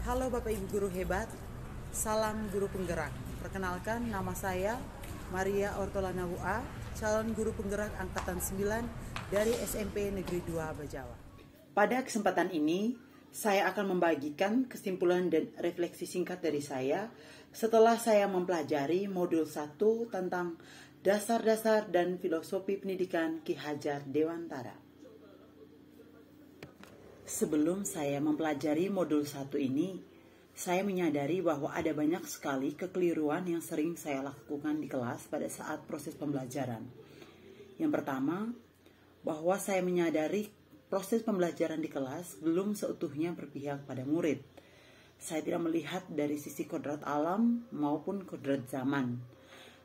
Halo Bapak Ibu Guru hebat, salam guru penggerak. Perkenalkan, nama saya Maria Ortolana WA, calon guru penggerak angkatan 9 dari SMP Negeri 2 Bajawa. Pada kesempatan ini, saya akan membagikan kesimpulan dan refleksi singkat dari saya setelah saya mempelajari modul 1 tentang dasar-dasar dan filosofi pendidikan Ki Hajar Dewantara. Sebelum saya mempelajari modul 1 ini, saya menyadari bahwa ada banyak sekali kekeliruan yang sering saya lakukan di kelas pada saat proses pembelajaran. Yang pertama, bahwa saya menyadari proses pembelajaran di kelas belum seutuhnya berpihak pada murid. Saya tidak melihat dari sisi kodrat alam maupun kodrat zaman.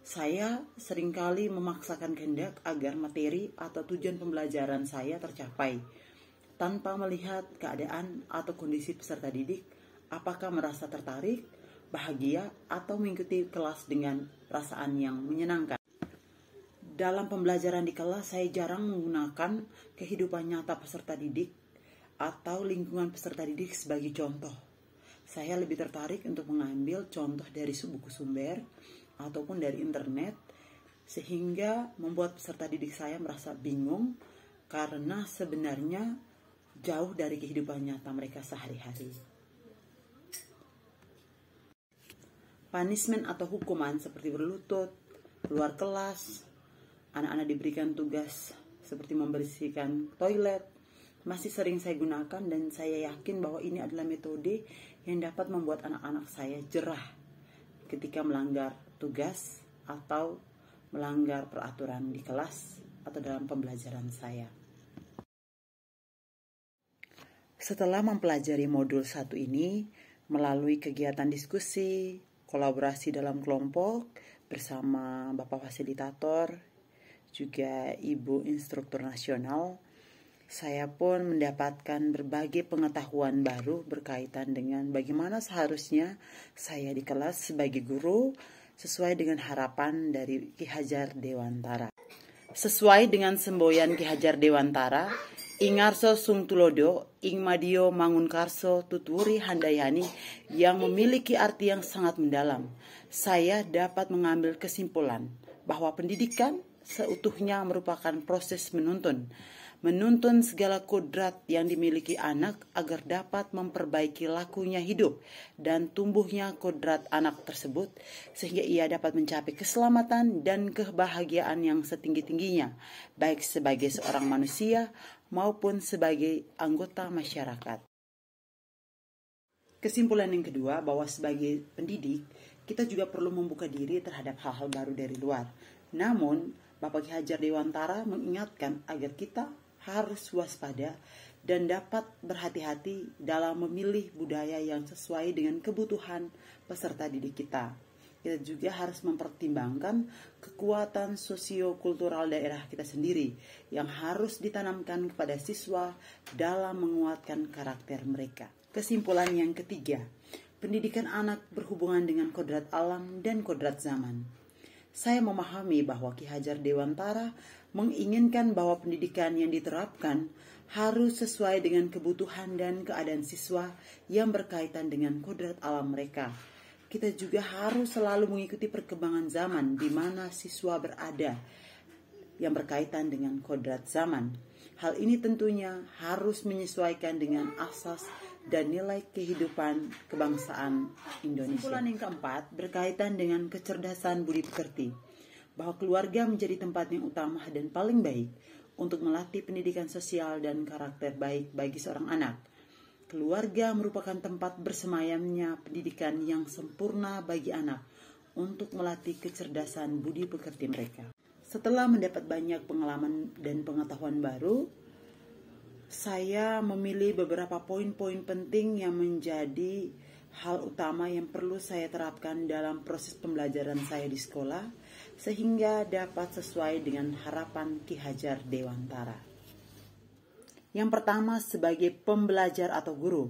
Saya seringkali memaksakan kehendak agar materi atau tujuan pembelajaran saya tercapai, tanpa melihat keadaan atau kondisi peserta didik, apakah merasa tertarik, bahagia, atau mengikuti kelas dengan perasaan yang menyenangkan. Dalam pembelajaran di kelas, saya jarang menggunakan kehidupan nyata peserta didik atau lingkungan peserta didik sebagai contoh. Saya lebih tertarik untuk mengambil contoh dari buku sumber ataupun dari internet, sehingga membuat peserta didik saya merasa bingung karena sebenarnya jauh dari kehidupan nyata mereka sehari-hari. Punishment atau hukuman seperti berlutut, keluar kelas, anak-anak diberikan tugas seperti membersihkan toilet, masih sering saya gunakan, dan saya yakin bahwa ini adalah metode yang dapat membuat anak-anak saya jerah ketika melanggar tugas atau melanggar peraturan di kelas atau dalam pembelajaran saya. Setelah mempelajari modul 1 ini, melalui kegiatan diskusi, kolaborasi dalam kelompok bersama Bapak Fasilitator, juga Ibu Instruktur Nasional, saya pun mendapatkan berbagai pengetahuan baru berkaitan dengan bagaimana seharusnya saya di kelas sebagai guru sesuai dengan harapan dari Ki Hajar Dewantara. Sesuai dengan semboyan Ki Hajar Dewantara, Ingarso sung tulodo, ing madio mangunkarso tuturi handayani, yang memiliki arti yang sangat mendalam. Saya dapat mengambil kesimpulan bahwa pendidikan seutuhnya merupakan proses menuntun segala kodrat yang dimiliki anak agar dapat memperbaiki lakunya hidup dan tumbuhnya kodrat anak tersebut, sehingga ia dapat mencapai keselamatan dan kebahagiaan yang setinggi-tingginya, baik sebagai seorang manusia maupun sebagai anggota masyarakat. Kesimpulan yang kedua, bahwa sebagai pendidik, kita juga perlu membuka diri terhadap hal-hal baru dari luar. Namun, Bapak Ki Hajar Dewantara mengingatkan agar kita harus waspada dan dapat berhati-hati dalam memilih budaya yang sesuai dengan kebutuhan peserta didik kita. Kita juga harus mempertimbangkan kekuatan sosio-kultural daerah kita sendiri yang harus ditanamkan kepada siswa dalam menguatkan karakter mereka. Kesimpulan yang ketiga, pendidikan anak berhubungan dengan kodrat alam dan kodrat zaman. Saya memahami bahwa Ki Hajar Dewantara menginginkan bahwa pendidikan yang diterapkan harus sesuai dengan kebutuhan dan keadaan siswa yang berkaitan dengan kodrat alam mereka. Kita juga harus selalu mengikuti perkembangan zaman di mana siswa berada yang berkaitan dengan kodrat zaman. Hal ini tentunya harus menyesuaikan dengan asas dan nilai kehidupan kebangsaan Indonesia. Kesimpulan yang keempat berkaitan dengan kecerdasan budi pekerti, bahwa keluarga menjadi tempat yang utama dan paling baik untuk melatih pendidikan sosial dan karakter baik bagi seorang anak. Keluarga merupakan tempat bersemayamnya pendidikan yang sempurna bagi anak untuk melatih kecerdasan budi pekerti mereka. Setelah mendapat banyak pengalaman dan pengetahuan baru, saya memilih beberapa poin-poin penting yang menjadi hal utama yang perlu saya terapkan dalam proses pembelajaran saya di sekolah, sehingga dapat sesuai dengan harapan Ki Hajar Dewantara. Yang pertama, sebagai pembelajar atau guru,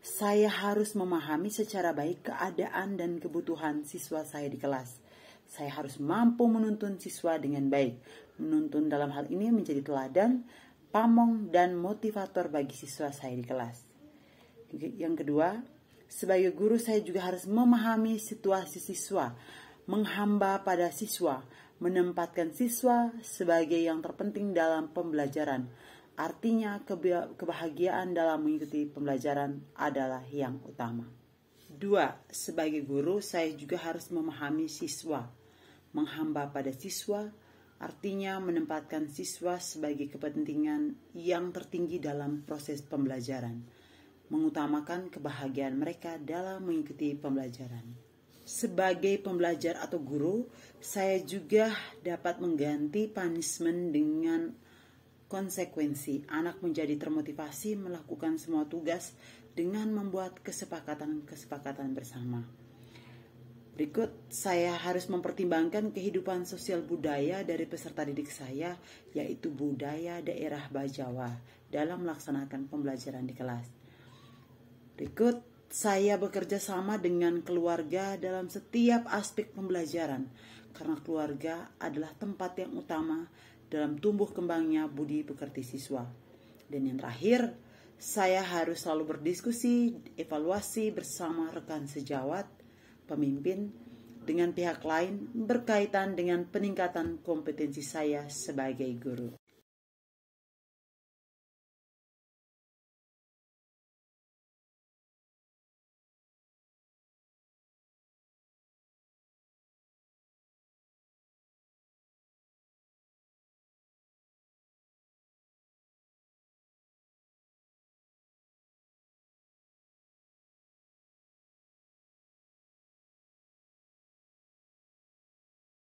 saya harus memahami secara baik keadaan dan kebutuhan siswa saya di kelas. Saya harus mampu menuntun siswa dengan baik. Menuntun dalam hal ini menjadi teladan, pamong, dan motivator bagi siswa saya di kelas. Yang kedua, Sebagai guru, saya juga harus memahami situasi siswa, menghamba pada siswa, menempatkan siswa sebagai yang terpenting dalam pembelajaran. Artinya, kebahagiaan dalam mengikuti pembelajaran adalah yang utama. 2. Sebagai guru, saya juga harus memahami siswa, menghamba pada siswa, artinya menempatkan siswa sebagai kepentingan yang tertinggi dalam proses pembelajaran, mengutamakan kebahagiaan mereka dalam mengikuti pembelajaran. Sebagai pembelajar atau guru, saya juga dapat mengganti punishment dengan konsekuensi. Anak menjadi termotivasi melakukan semua tugas dengan membuat kesepakatan bersama. Berikut, saya harus mempertimbangkan kehidupan sosial budaya dari peserta didik saya, yaitu budaya daerah Bajawa, dalam melaksanakan pembelajaran di kelas. Berikut, saya bekerja sama dengan keluarga dalam setiap aspek pembelajaran, karena keluarga adalah tempat yang utama dalam tumbuh kembangnya budi pekerti siswa. Dan yang terakhir, saya harus selalu berdiskusi, evaluasi bersama rekan sejawat, pemimpin, dengan pihak lain berkaitan dengan peningkatan kompetensi saya sebagai guru.